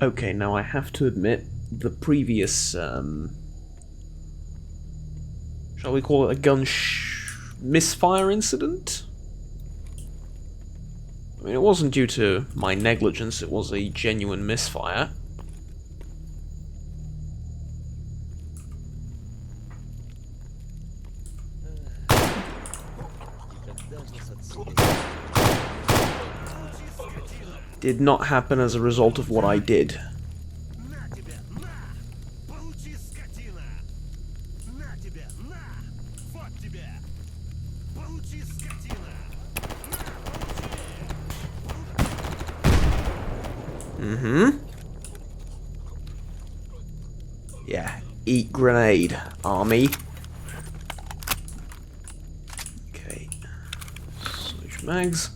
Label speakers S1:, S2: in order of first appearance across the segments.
S1: Okay, now I have to admit, the previous, shall we call it a misfire incident? I mean, it wasn't due to my negligence, it was a genuine misfire. Did not happen as a result of what I did. Yeah, eat grenade, army. Okay, switch mags.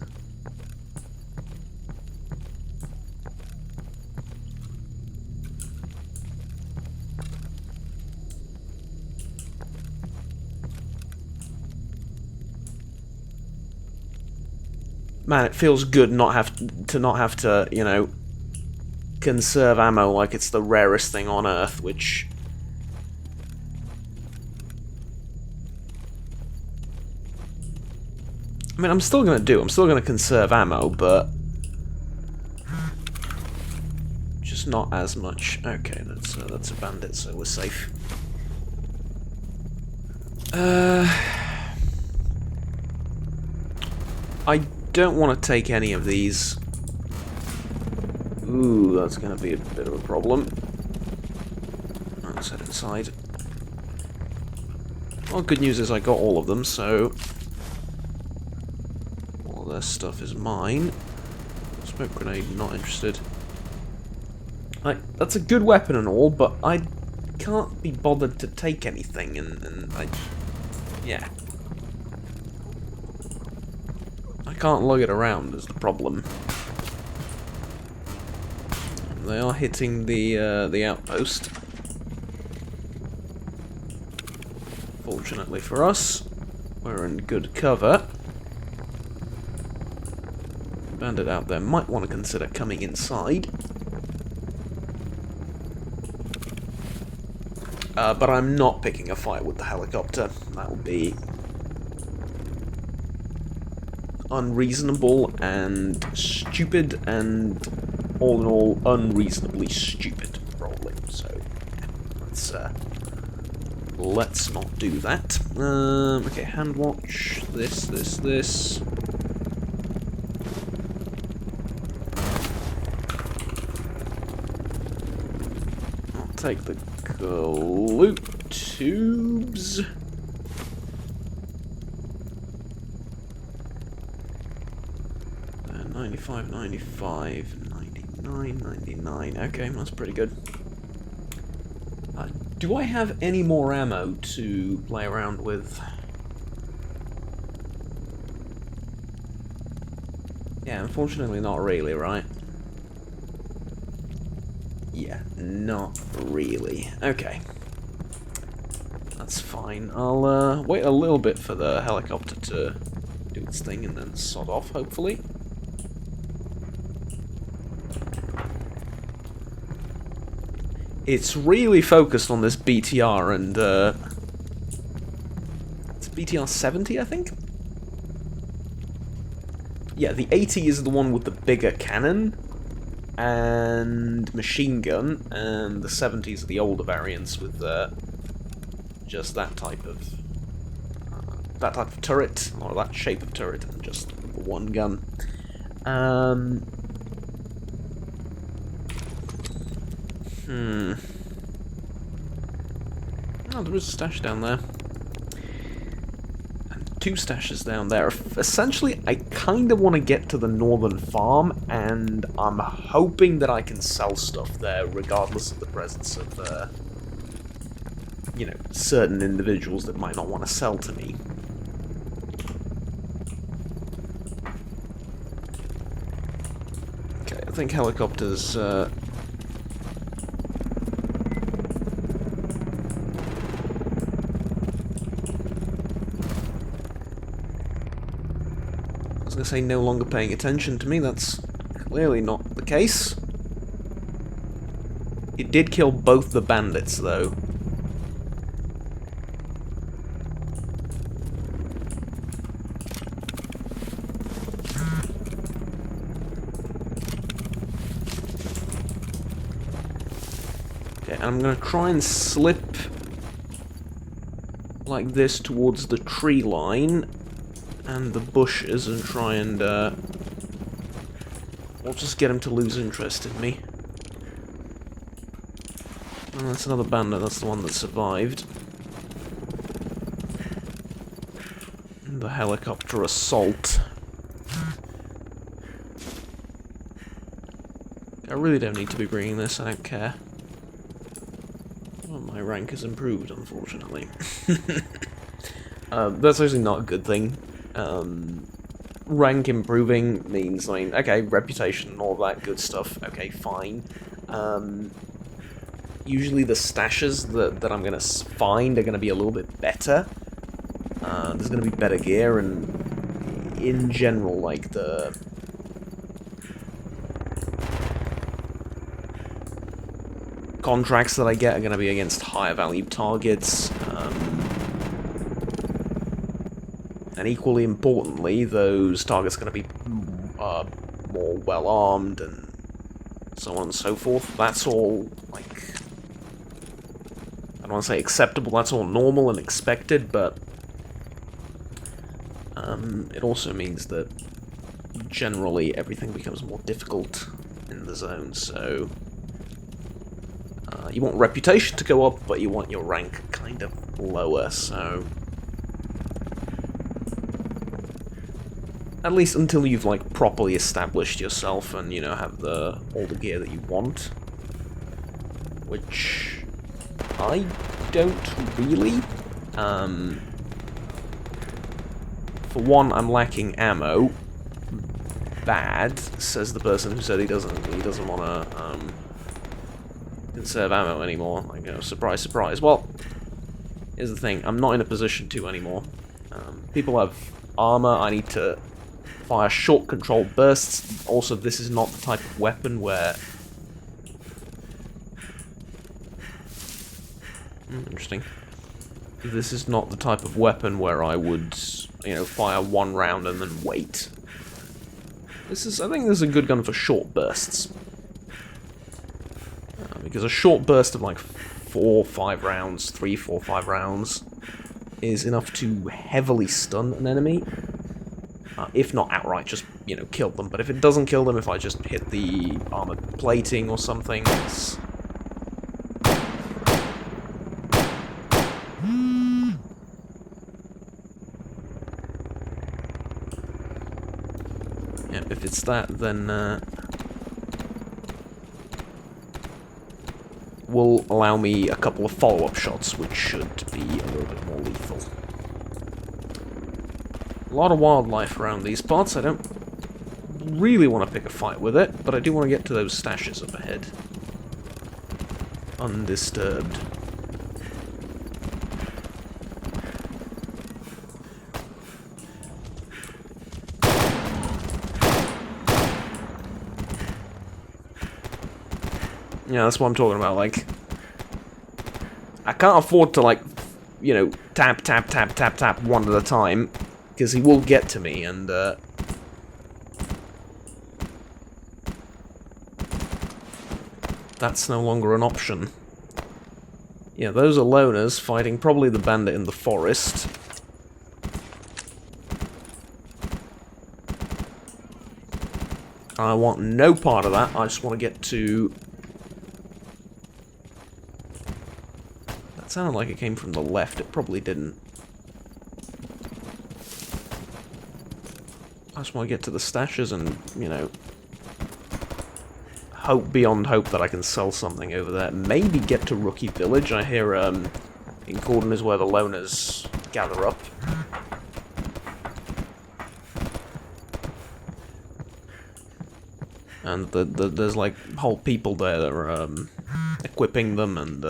S1: Man, it feels good not have to, you know, conserve ammo like it's the rarest thing on Earth, which... I mean, I'm still gonna conserve ammo, but... just not as much. Okay, that's a bandit, so we're safe. I don't want to take any of these. Ooh, that's going to be a bit of a problem. Let's head inside. Well, good news is I got all of them, so... all their stuff is mine. Smoke grenade, not interested. Like, that's a good weapon and all, but I can't be bothered to take anything, and I... yeah. I can't lug it around is the problem. They are hitting the outpost. Fortunately for us, we're in good cover. Bandit out there might want to consider coming inside. But I'm not picking a fight with the helicopter. That would be unreasonable and stupid, and all in all unreasonably stupid, probably. So let's not do that. Okay, hand watch. This. I'll take the loot tubes. 95, 99, 99. Okay, that's pretty good. Do I have any more ammo to play around with? Yeah, unfortunately not really, right? Yeah, not really. Okay. That's fine. I'll wait a little bit for the helicopter to do its thing and then sod off, hopefully. It's really focused on this BTR, and it's BTR 70, I think? Yeah, the 80 is the one with the bigger cannon and machine gun, and the 70s are the older variants with just that type of turret, or that shape of turret, and just the one gun. Oh, there is a stash down there. And two stashes down there. Essentially, I kind of want to get to the northern farm, and I'm hoping that I can sell stuff there, regardless of the presence of, you know, certain individuals that might not want to sell to me. Okay, I think helicopters, I was going to say no longer paying attention to me. That's clearly not the case. It did kill both the bandits, though. Okay, I'm gonna try and slip like this towards the tree line and the bushes and try and, I'll just get him to lose interest in me. And that's another bandit, that's the one that survived. And the helicopter assault. I really don't need to be bringing this, I don't care. Well, my rank has improved, unfortunately. That's actually not a good thing. Rank improving means, I mean, okay, reputation and all that good stuff, okay, fine. Usually the stashes that I'm going to find are going to be a little bit better. There's going to be better gear, and in general, like, the contracts that I get are going to be against higher value targets. And equally importantly, those targets are going to be more well-armed and so on and so forth. That's all, like, I don't want to say acceptable, that's all normal and expected, but it also means that generally everything becomes more difficult in the zone, so you want reputation to go up, but you want your rank kind of lower, so at least until you've, like, properly established yourself and, you know, have all the gear that you want. Which I don't really. For one, I'm lacking ammo. Bad, says the person who said he doesn't want to conserve ammo anymore. Like, you know, surprise, surprise. Well, here's the thing, I'm not in a position to anymore. People have armor, I need to fire short control bursts. Also, this is not the type of weapon where... interesting. This is not the type of weapon where I would, you know, fire one round and then wait. This is, I think this is a good gun for short bursts. Because a short burst of like 4, 5 rounds, 3, 4, 5 rounds is enough to heavily stun an enemy. If not outright, just, you know, kill them. But if it doesn't kill them, if I just hit the armored plating or something, it's... yeah, if it's that, then will allow me a couple of follow-up shots, which should be a little bit more lethal. A lot of wildlife around these parts. I don't really want to pick a fight with it, but I do want to get to those stashes up ahead. Undisturbed. Yeah, that's what I'm talking about, like... I can't afford to, like, you know, tap, tap, tap, tap, tap one at a time, because he will get to me, and, that's no longer an option. Yeah, those are loners fighting probably the bandit in the forest. I want no part of that, I just want to get to... That sounded like it came from the left, it probably didn't. I just want to get to the stashes and, you know, hope beyond hope that I can sell something over there. Maybe get to Rookie Village. I hear in Cordon is where the loners gather up. And there's like whole people there that are equipping them and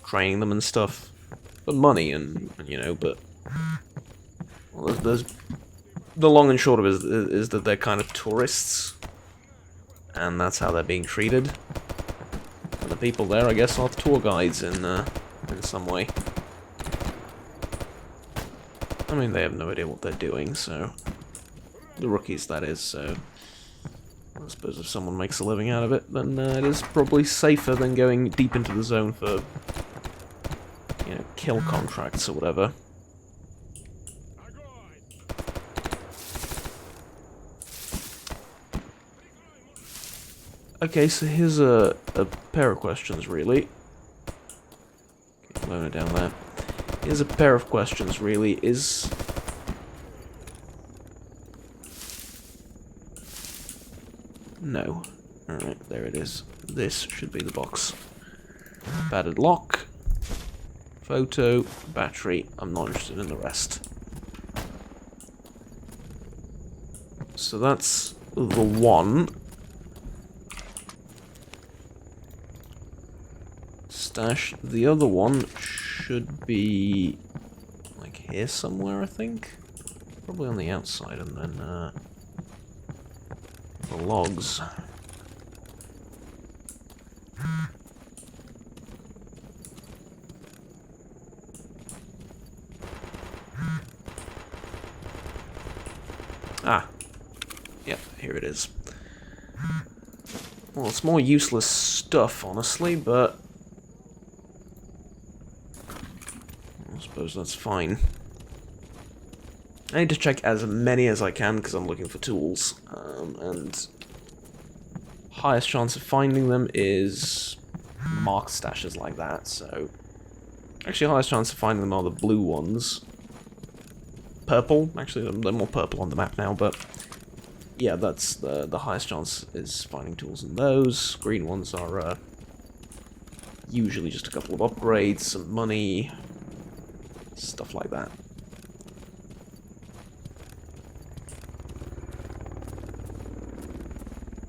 S1: training them and stuff for money and you know, but well, there's the long and short of it is that they're kind of tourists, and that's how they're being treated. the people there, I guess, are tour guides in some way. I mean, they have no idea what they're doing, so... The rookies, that is, so... I suppose if someone makes a living out of it, then it is probably safer than going deep into the zone for, you know, kill contracts or whatever. Okay, so here's a pair of questions, really. Okay, lower down there. Here's a pair of questions, really. Is... No. Alright, there it is. This should be the box. Padded lock. Photo. Battery. I'm not interested in the rest. So that's the one. Stash. The other one should be... like here somewhere, I think? Probably on the outside, and then the logs. Ah. Yep, here it is. Well, it's more useless stuff, honestly, but... I suppose that's fine. I need to check as many as I can, because I'm looking for tools. And... highest chance of finding them is... marked stashes like that, so... Actually, highest chance of finding them are the blue ones. Purple? Actually, they're more purple on the map now, but... yeah, that's the highest chance is finding tools in those. Green ones are usually just a couple of upgrades, some money, stuff like that.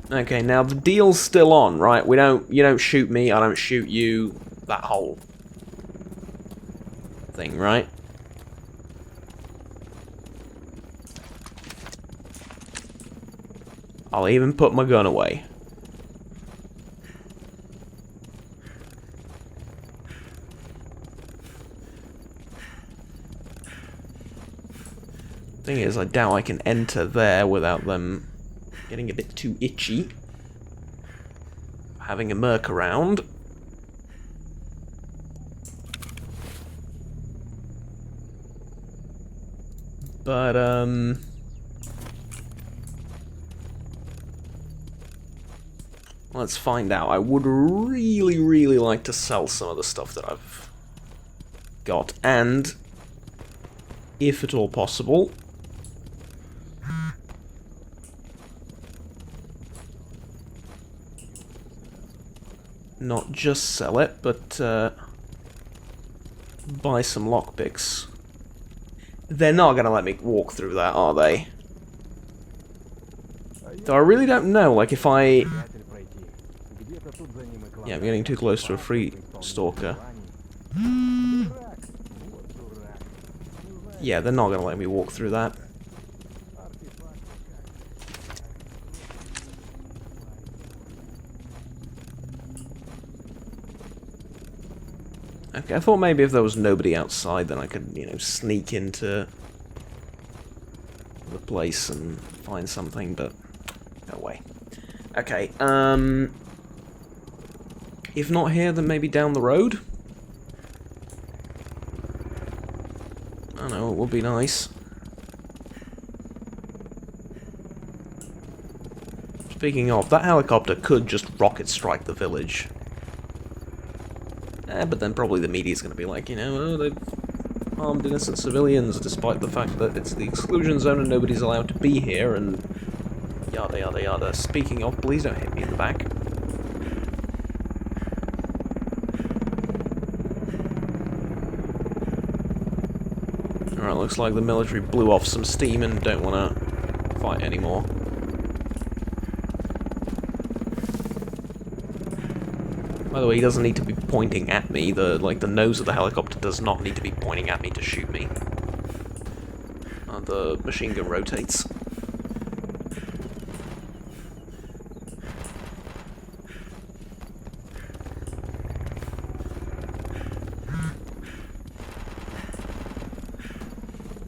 S1: Okay, now the deal's still on, right? You don't shoot me, I don't shoot you. That whole thing, right? I'll even put my gun away. Thing is, I doubt I can enter there without them getting a bit too itchy. Having a merc around. But, let's find out. I would really, really like to sell some of the stuff that I've got, and, if at all possible, not just sell it, but buy some lockpicks. They're not gonna let me walk through that, are they? Though I really don't know, like if I... yeah, I'm getting too close to a free stalker. Yeah, they're not gonna let me walk through that. Okay, I thought maybe if there was nobody outside, then I could, you know, sneak into the place and find something, but no way. Okay, if not here, then maybe down the road? I don't know, it would be nice. Speaking of, that helicopter could just rocket strike the village. But then probably the media's going to be like, you know, oh, they've harmed innocent civilians, despite the fact that it's the exclusion zone and nobody's allowed to be here, and yada yada yada. Speaking of, please don't hit me in the back. Alright, looks like the military blew off some steam and don't want to fight anymore. By the way, he doesn't need to be pointing at me. The nose of the helicopter does not need to be pointing at me to shoot me. The machine gun rotates.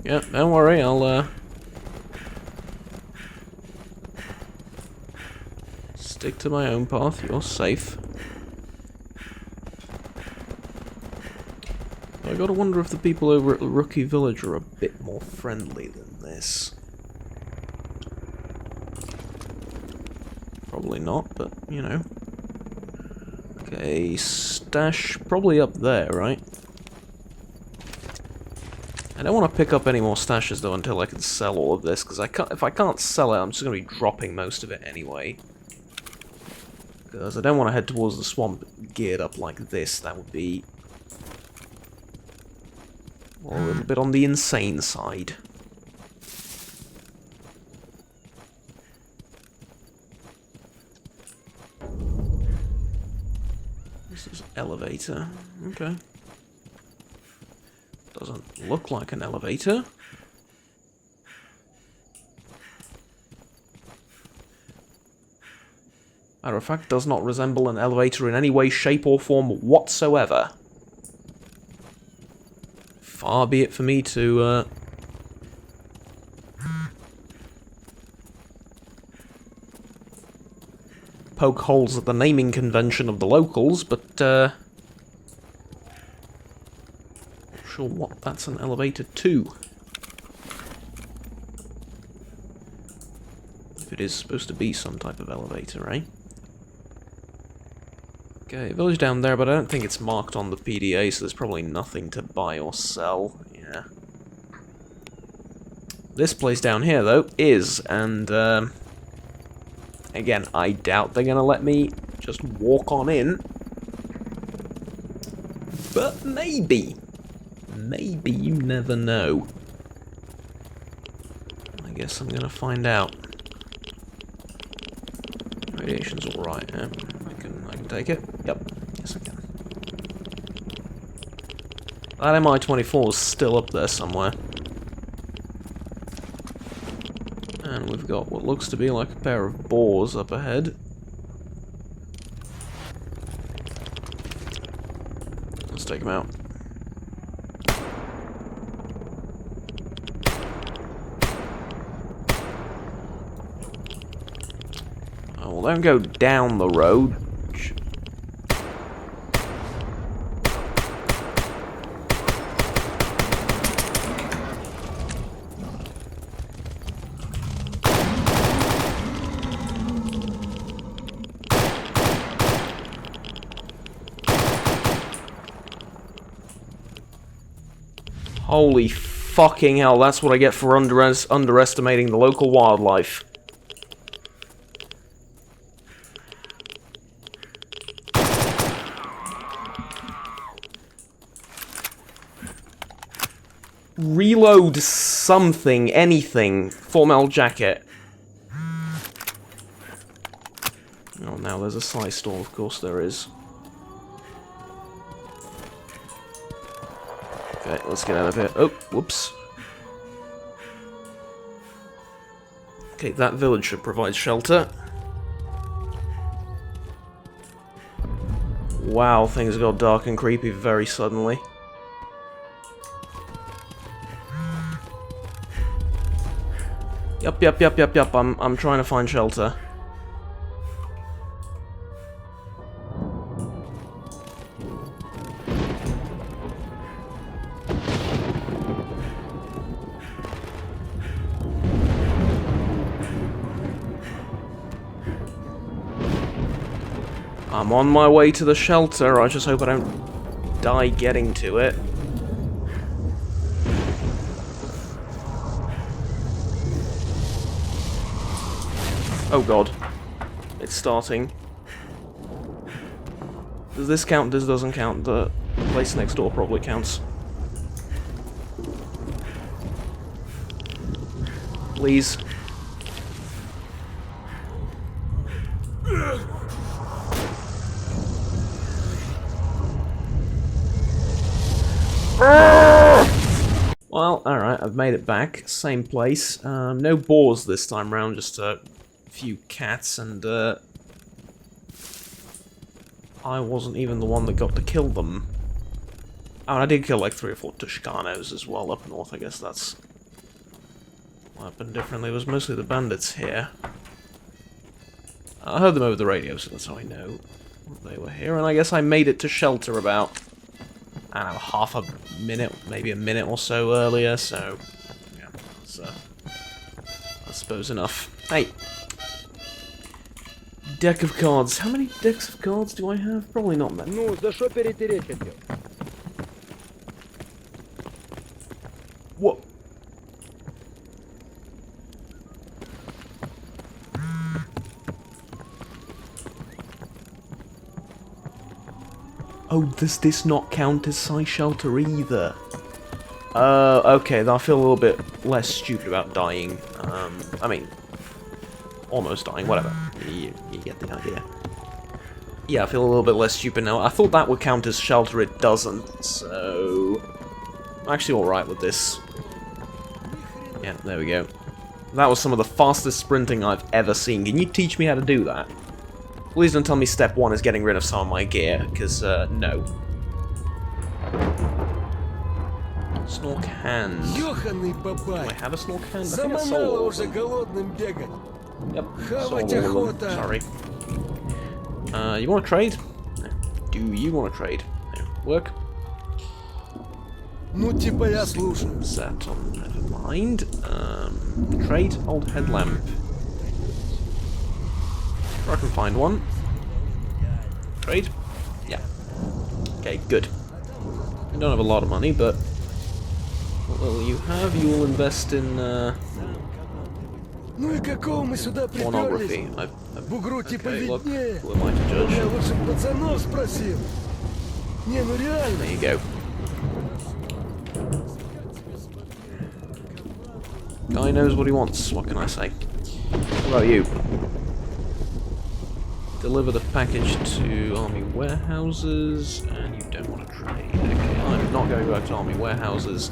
S1: Yeah, don't worry, I'll, stick to my own path, you're safe. I gotta wonder if the people over at the Rookie Village are a bit more friendly than this. Probably not, but, you know. Okay, stash probably up there, right? I don't want to pick up any more stashes, though, until I can sell all of this, because if I can't sell it, I'm just going to be dropping most of it anyway. Because I don't want to head towards the swamp geared up like this. That would be a little bit on the insane side. This is elevator. Okay. Doesn't look like an elevator. Matter of fact, does not resemble an elevator in any way, shape, or form whatsoever. Far be it for me to, poke holes at the naming convention of the locals, but, not sure what that's an elevator to. If it is supposed to be some type of elevator, eh? Okay, village down there, but I don't think it's marked on the PDA, so there's probably nothing to buy or sell. Yeah. This place down here, though, is, and, again, I doubt they're gonna let me just walk on in. But maybe. Maybe, you never know. I guess I'm gonna find out. Radiation's alright, yeah. I can take it. Yep. Yes, I can. That MI-24 is still up there somewhere. And we've got what looks to be like a pair of boars up ahead. Let's take them out. Oh, well, don't go down the road. Holy fucking hell, that's what I get for underestimating the local wildlife. Reload something, anything. Full metal jacket. Oh, now there's a slice store, of course there is. Okay, let's get out of here. Oh, whoops. Okay, that village should provide shelter. Wow, things got dark and creepy very suddenly. Yup. I'm trying to find shelter. I'm on my way to the shelter, I just hope I don't die getting to it. Oh god. It's starting. Does this count? This doesn't count. The place next door probably counts. Please. Well, alright, I've made it back. Same place. No boars this time round, just a few cats, and I wasn't even the one that got to kill them. Oh, and I did kill like 3 or 4 Tuscanos as well up north. I guess that's what happened differently was mostly the bandits here. I heard them over the radio, so that's how I know they were here. And I guess I made it to shelter about, I don't know, half a minute, maybe a minute or so earlier. So, yeah, that's, I suppose enough. Hey! Deck of cards. How many decks of cards do I have? Probably not many.
S2: Ну, за что перетереть хотел?
S1: What? Oh, does this not count as side shelter either? Okay, then I feel a little bit less stupid about dying. I mean, almost dying, whatever. You get the idea. Yeah, I feel a little bit less stupid now. I thought that would count as shelter, it doesn't, so... I'm actually alright with this. Yeah, there we go. That was some of the fastest sprinting I've ever seen. Can you teach me how to do that? Please don't tell me step 1 is getting rid of some of my gear, because, no. Snork hand. Do I have a snork hand? I think I sold all of them. Yep, sold all of them. Sorry. You want to trade? No. Do you want to trade? No. Work? Set on, never mind. Trade old headlamp. Sure I can find one. Trade? Yeah. Okay, good. I don't have a lot of money, but what will you have? You will invest in pornography. Okay, look, who am I to judge? There you go. Guy knows what he wants, what can I say? What about you? Deliver the package to army warehouses, and you don't want to trade. Okay, I'm not going back to army warehouses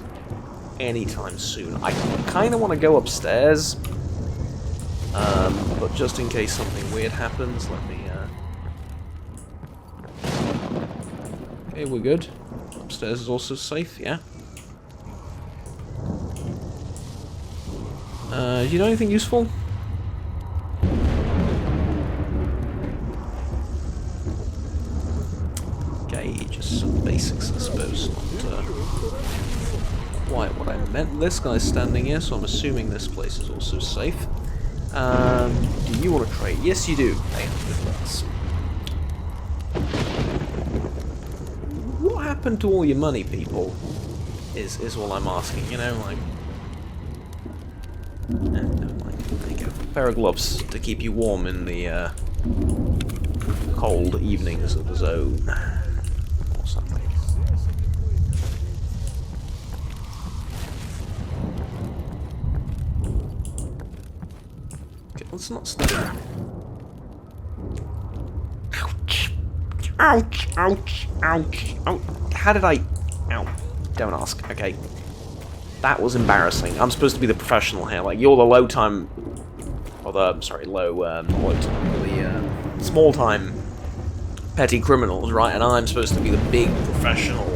S1: anytime soon. I kind of want to go upstairs, but just in case something weird happens, let me, Okay, we're good. Upstairs is also safe, yeah. Do you know anything useful? Okay, just some basics, I suppose. Not quite what I meant. This guy's standing here, so I'm assuming this place is also safe. Do you want to trade? Yes, you do. Hey, what happened to all your money, people? Is all I'm asking, you know, like... Never mind. There you go. A pair of gloves to keep you warm in the cold evenings of the zone. Or something. Okay, let's not stop. Ouch! Ouch! Ouch! Ouch! Ouch! How did I... Ow. Don't ask. Okay. That was embarrassing. I'm supposed to be the professional here. Like, you're the low-time... Or the... Sorry, low-time. The, small-time petty criminals, right? And I'm supposed to be the big, professional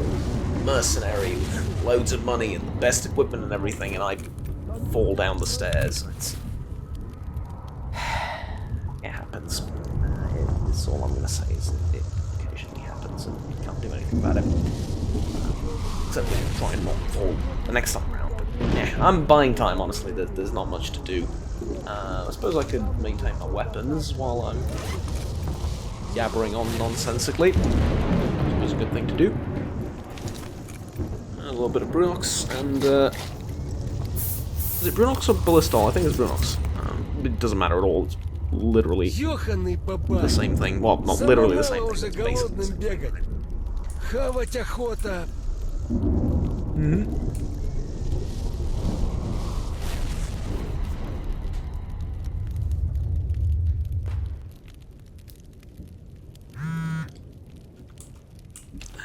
S1: mercenary with loads of money and the best equipment and everything, and I fall down the stairs. It happens. It's all I'm going to say is that it occasionally happens, and you can't do anything about it. Except we try and not fall the next time around. But yeah, I'm buying time, honestly. There's not much to do. I suppose I could maintain my weapons while I'm yabbering on nonsensically. Which was a good thing to do. A little bit of Brunox, and is it Brunox or Ballistol? I think it's Brunox. It doesn't matter at all. It's literally the same thing. Well, not literally the same thing. It's basically the same thing.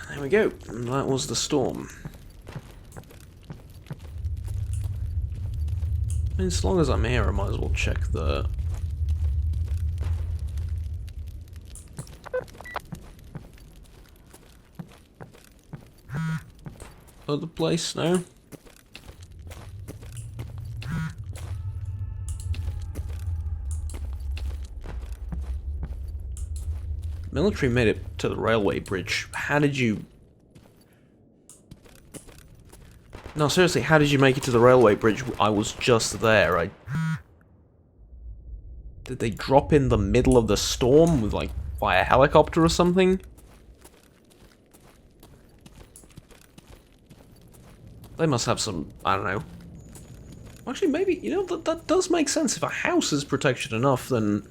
S1: There we go. And that was the storm. And as long as I'm here, I might as well check the... other place now. military made it to the railway bridge. How did you... No, seriously, how did you make it to the railway bridge? I was just there. Did they drop in the middle of the storm with, like, via helicopter or something? They must have some, I don't know. Actually, maybe, you know, that does make sense. If a house is protected enough, then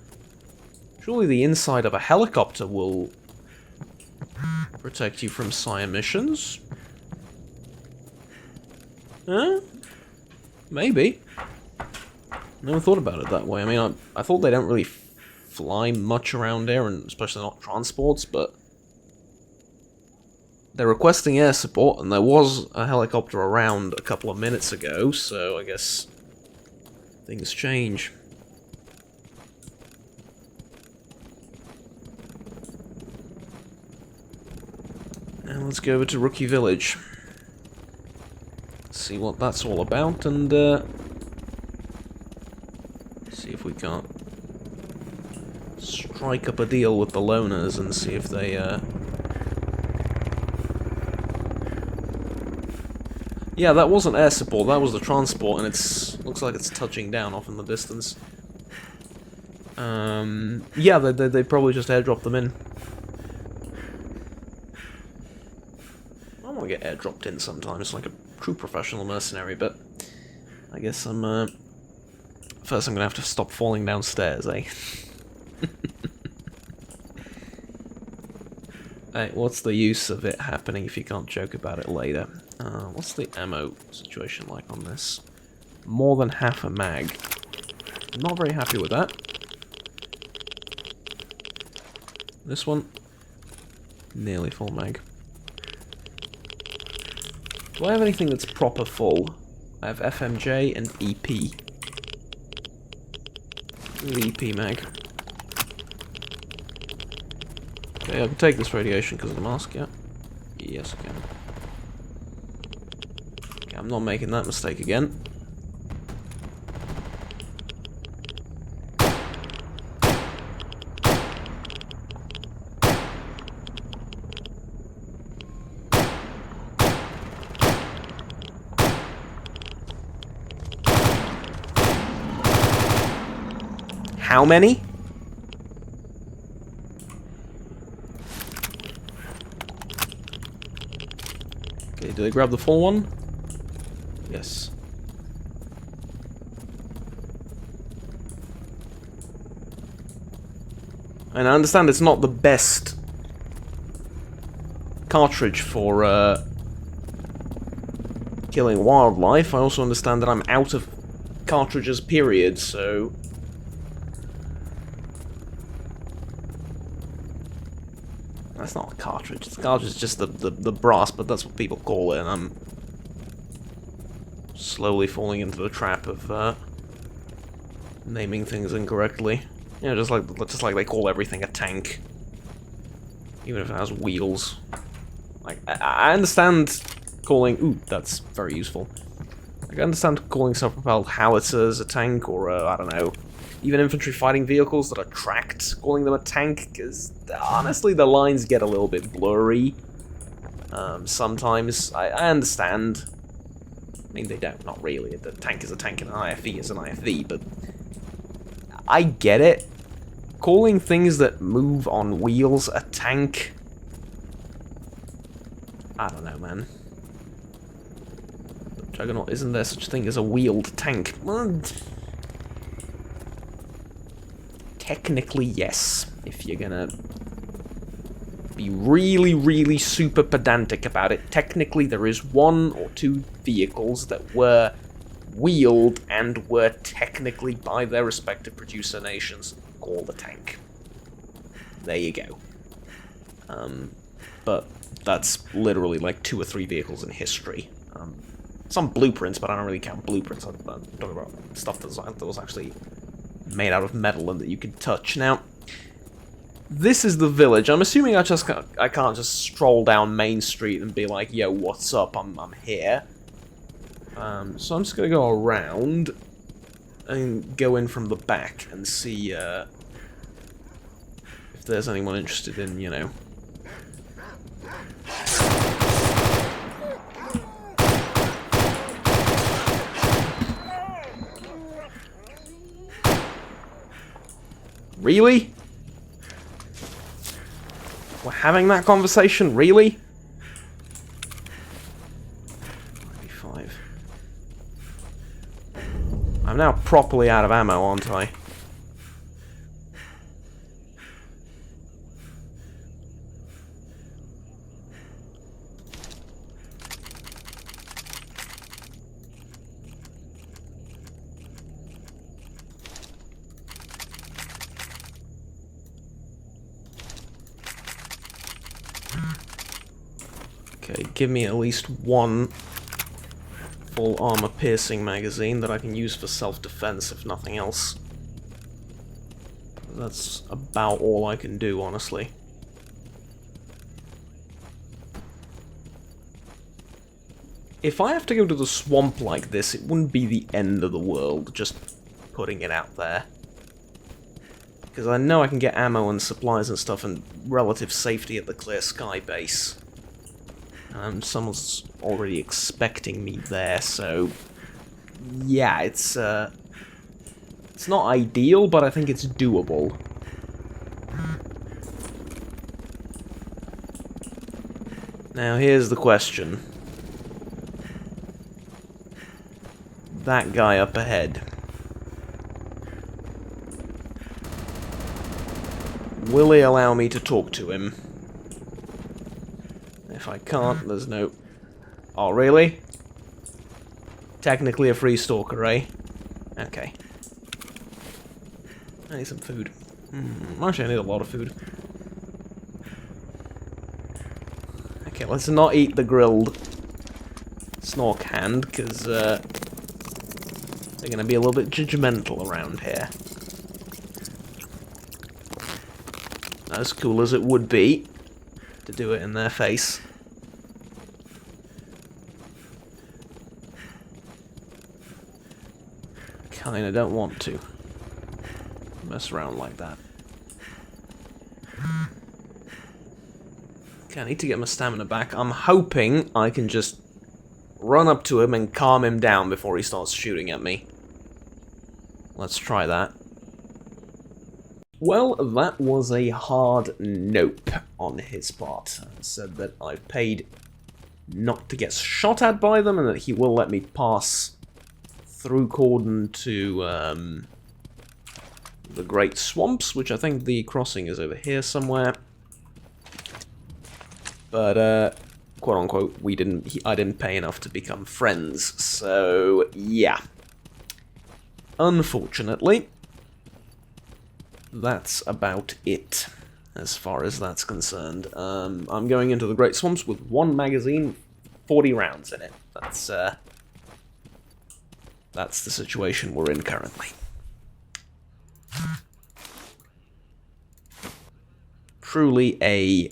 S1: surely the inside of a helicopter will protect you from psi emissions. Huh? Maybe. Never thought about it that way. I mean, I thought they don't really fly much around here, and especially not transports, but they're requesting air support, and there was a helicopter around a couple of minutes ago, so I guess things change. And let's go over to Rookie Village. See what that's all about, and see if we can't strike up a deal with the loners and see if they yeah, that wasn't air support, that was the transport, and looks like it's touching down off in the distance. Yeah, they probably just airdropped them in. I want to get airdropped in sometimes, like a true professional mercenary, but I guess I'm, first I'm gonna have to stop falling downstairs, eh? Hey, what's the use of it happening if you can't joke about it later? What's the ammo situation like on this? More than half a mag. Not very happy with that. This one, nearly full mag. Do I have anything that's proper full? I have FMJ and EP. The EP mag. Okay, I can take this radiation because of the mask, yeah? Yes, I can. Okay, I'm not making that mistake again. How many? Okay, do they grab the full one? Yes. And I understand it's not the best cartridge for killing wildlife. I also understand that I'm out of cartridges, period, so... That's not a cartridge. The cartridge is just the brass, but that's what people call it, and I'm slowly falling into the trap of naming things incorrectly. You know, just like they call everything a tank, even if it has wheels. Like I understand calling. Ooh, that's very useful. Like, I understand calling self-propelled howitzers a tank, or I don't know. Even infantry fighting vehicles that are tracked, calling them a tank, because honestly the lines get a little bit blurry. Sometimes. I understand. I mean, they don't, not really. The tank is a tank and an IFV is an IFV, but I get it. Calling things that move on wheels a tank, I don't know, man. Juggernaut, isn't there such a thing as a wheeled tank? Well, technically, yes. If you're gonna be really, really super pedantic about it, technically there is one or two vehicles that were wheeled and were technically, by their respective producer nations, called a tank. There you go. But that's literally like 2 or 3 vehicles in history. Some blueprints, but I don't really count blueprints. I'm talking about stuff that was actually made out of metal and that you could touch. Now, this is the village. I'm assuming I can't just stroll down Main Street and be like, "Yo, what's up? I'm here." So I'm just gonna go around and go in from the back and see if If there's anyone interested in, you know... Really? We're having that conversation? Really? 95. I'm now properly out of ammo, aren't I? Okay, give me at least one full armor piercing magazine that I can use for self-defense, if nothing else. That's about all I can do, honestly. If I have to go to the swamp like this, it wouldn't be the end of the world, just putting it out there. Because I know I can get ammo and supplies and stuff and relative safety at the Clear Sky base. Someone's already expecting me there, so... Yeah, it's not ideal, but I think it's doable. Now, here's the question. That guy up ahead. Will he allow me to talk to him? If I can't, there's no... Oh, really? Technically a free stalker, eh? Okay. I need some food. Actually, I need a lot of food. Okay, let's not eat the grilled snork hand, because they're going to be a little bit judgmental around here. As cool as it would be to do it in their face. Kinda don't want to mess around like that. Okay, I need to get my stamina back. I'm hoping I can just run up to him and calm him down before he starts shooting at me. Let's try that. Well, that was a hard nope on his part. Said that I've paid not to get shot at by them and that he will let me pass through Cordon to the Great Swamps, which I think the crossing is over here somewhere. But, quote-unquote, I didn't pay enough to become friends, so, yeah. Unfortunately, that's about it, as far as that's concerned. I'm going into the Great Swamps with one magazine, 40 rounds in it. That's the situation we're in currently. Truly a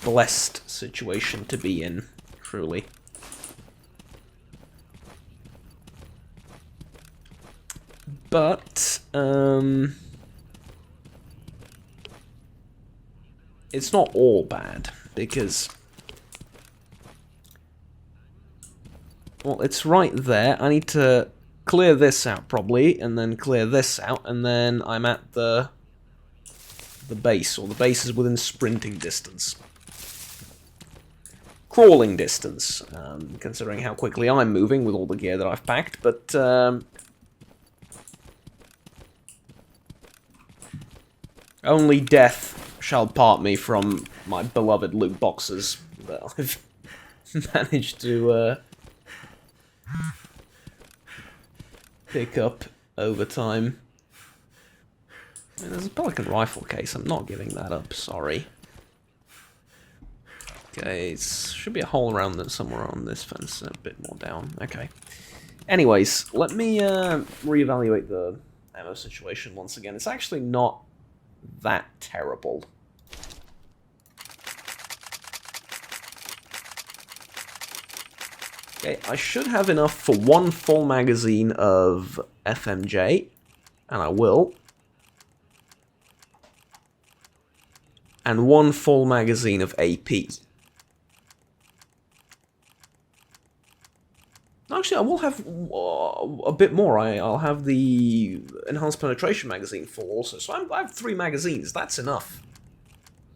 S1: blessed situation to be in, truly. But, it's not all bad, because... Well, it's right there. I need to clear this out, probably, and then clear this out, and then I'm at the base, or the base is within sprinting distance. Crawling distance, considering how quickly I'm moving with all the gear that I've packed, but... only death shall part me from my beloved loot boxes that I've managed to pick up over time. I mean, there's a Pelican rifle case, I'm not giving that up, sorry. Okay, it should be a hole around there somewhere on this fence, a bit more down, okay. Anyways, let me reevaluate the ammo situation once again. It's actually not that terrible. Okay, I should have enough for one full magazine of FMJ, and I will. and 1 full magazine of AP. Actually, I will have a bit more. I'll have the Enhanced Penetration magazine full also. So I have 3 magazines. That's enough.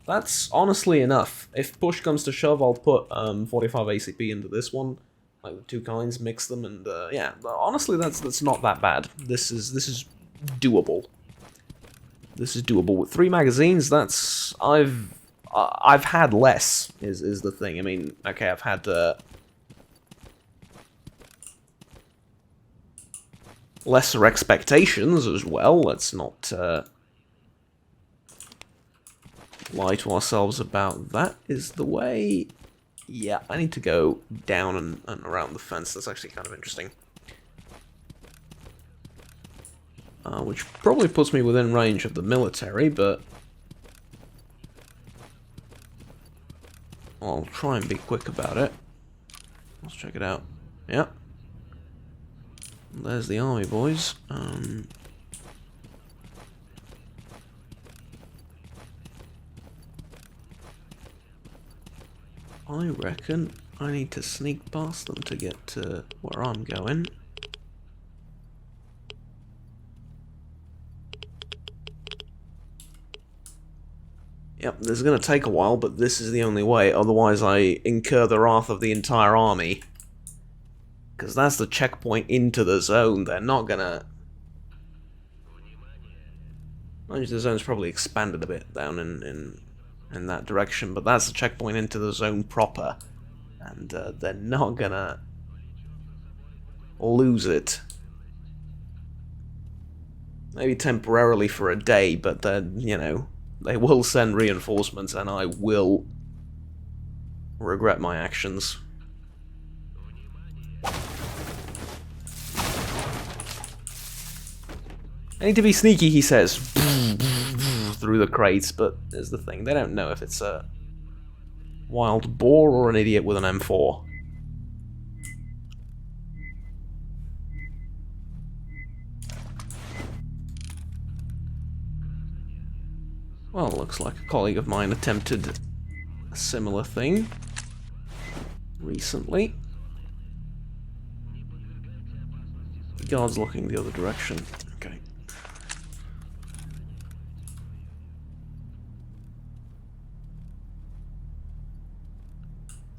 S1: That's honestly enough. If push comes to shove, I'll put 45 ACP into this one. Like the 2 kinds, mix them, and yeah. Honestly, that's not that bad. This is doable. This is doable. With 3 magazines, that's... I've had less, is the thing. I mean, okay, I've had... lesser expectations as well. Let's not lie to ourselves about that. Is the way... Yeah, I need to go down and around the fence. That's actually kind of interesting. Which probably puts me within range of the military, but... I'll try and be quick about it. Let's check it out. Yep. There's the army, boys. I reckon I need to sneak past them to get to where I'm going. Yep, this is going to take a while, but this is the only way, otherwise I incur the wrath of the entire army. Because that's the checkpoint into the zone. They're not gonna... Mind you, the zone's probably expanded a bit down in that direction, but that's the checkpoint into the zone proper. And they're not gonna lose it. Maybe temporarily for a day, but then, you know, they will send reinforcements and I will regret my actions. I need to be sneaky, he says, through the crates, but there's the thing, they don't know if it's a wild boar or an idiot with an M4. Well, looks like a colleague of mine attempted a similar thing recently. The guard's looking the other direction. Okay.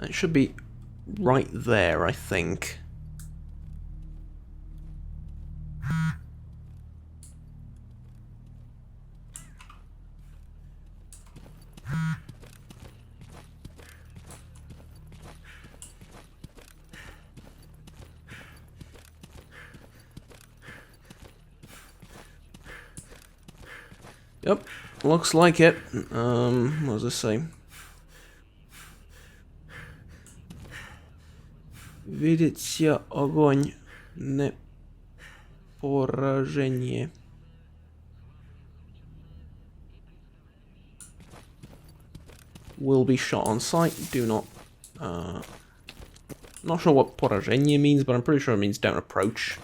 S1: It should be right there, I think. Yep, looks like it. What does this say? Видите огонь, не поражение. Will be shot on sight. Do not. Not sure what поражение means, but I'm pretty sure it means don't approach.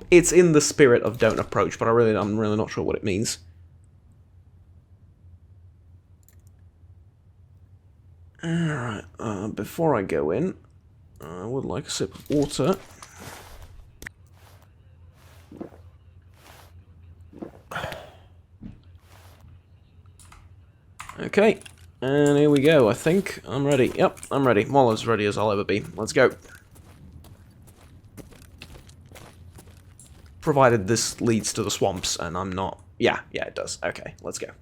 S1: It's in the spirit of don't approach, but I'm really not sure what it means. Alright, before I go in, I would like a sip of water. Okay, and here we go, I think. I'm ready. Yep, I'm ready. Well, as ready as I'll ever be. Let's go. Provided this leads to the swamps, and I'm not... Yeah, it does. Okay, let's go.